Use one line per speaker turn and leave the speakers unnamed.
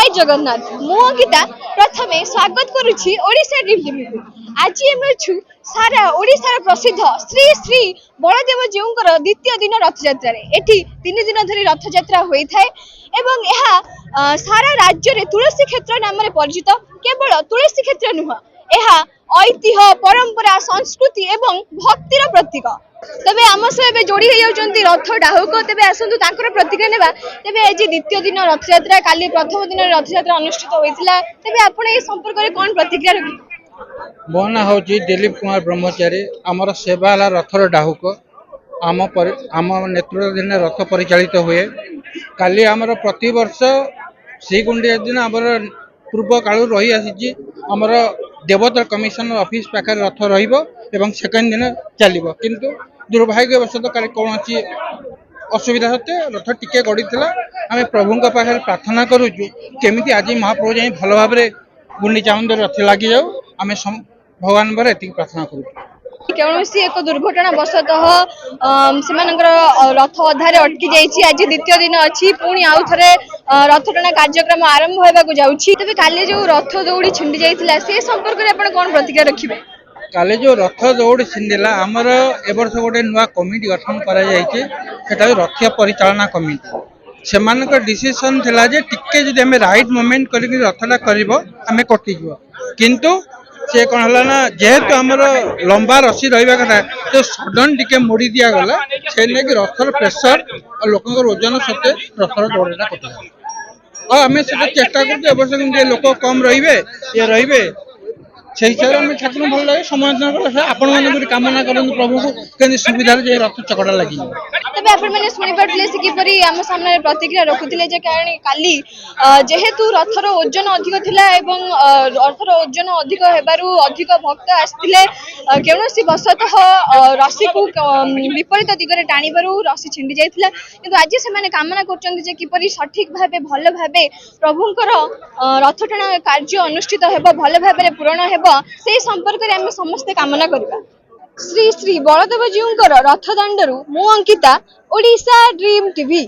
जय जगन्नाथ मु अंकिता प्रथमे स्वागत करुछि ओडिशा ड्रीम टीवी को। आज हम छु सारा ओडिशार प्रसिद्ध श्री श्री बलदेव जीउंकर द्वितीय दिन रथयात्रा रे। एठी 3 दिन धरी रथयात्रा होई थाए एवं यहा सारा राज्य रे तुलसी क्षेत्र नाम रे परिचित। केवल तुलसी क्षेत्र नुह, यहा ऐतिह्य परंपरा संस्कृति एवं भक्तिर प्रतीक। तबे आम सह जोड़ी रथ डाहुक तेबे आसतु तांकर प्रतिक्रिया नेबा। तेबे आज द्वितीय दिन रथयात्रा, काली प्रथम दिन रथयात्रा अनुष्ठित होइतिला। तेबे आपण ए संपर्क रे कोन प्रतिक्रिया रखि?
मो ना होची दिलीप कुमार ब्रह्मचारी। आमर सेवाला रथर डाहुक आम नेतृत्वाधीन रथ परिचालित हुए। काली आमर प्रति वर्ष श्रीगुंडिया दिन आमर पूर्व कालू रही आसी आमर देवतर कमिशन ऑफिस पाखे रथ रहिबो एवं सेकेंड दिन चलिबो, किंतु दुर्भाग्यवशत काली कौन असुविधा होते रथ टिके गड़ी थिला। आम प्रभु पाखे प्रार्थना करूँ केमिति आज महाप्रभु जाई भल भाव गुंडीचा मंदिर रथ लगी जाऊ। आम भगवान बारे एति प्रार्थना करूँ।
कौनसी एक दुर्घटना वशतः रथ अधारे अटकी जाइछि। आज द्वितीय दिन अच्छी पुणी आउ थे रथ टଣା कार्यक्रम आरंभ होगा जाउछि। तबे काले जो रथ दौड़ी छिंडी जाइतिला से संपर्क रे आपण कोन प्रतिक्रिया रखिबे?
काले जो रथ दौड़ छिंडिला आमर एवर्ष गोटे नुआ कमिटी गठन करा जाइछि, सेटा रथ परिचालना कमिटी। सेमानक डिसीजन थिला जे टिके जदि हमें राइट मोमेंट करिक रथटा करिवो हमें कटि जिवो, किंतु से कौन है ना जेहेतु आमर लंबा रसी रहा कथा तो सडन टिके मोड़ी दिया गला से लेकिन रथर प्रेसर और लोक ओजन सत्वे रथर दौड़टा कटा। आम से चेष्टा कर लोक कम रे से हिसाब से ठाकुर भल लगे समय आपण मैंने कामना करूँ प्रभु को केंद्र सुविधा रथ चकड़ा लगी।
तबे आपण माने सुनि पड़ले से किपरि आम सामने प्रतिक्रिया रखुतिले जे काली जेहेतु रथर ओजन अधिक थिला एवं रथर ओजन अधिक हेबारु अधिक भक्त आस्तिले केनोसी वशतः रसी को विपरीत दिगरे टाणीबारु रसी छिंडी जाइतिला। किंतु आज से माने कामना करचंदी जे किपरि सठिक भाबे भल भाबे प्रभुंकर रथ टଣା कार्य अनुष्ठित हेबो, भल भाबे पूर्ण हेबो, से संपर्क रे हम समस्त कामना करबा। श्री श्री बलदेव जीउंकर रथदांडरू मु अंकिता, ओडिशा ड्रीम टीवी।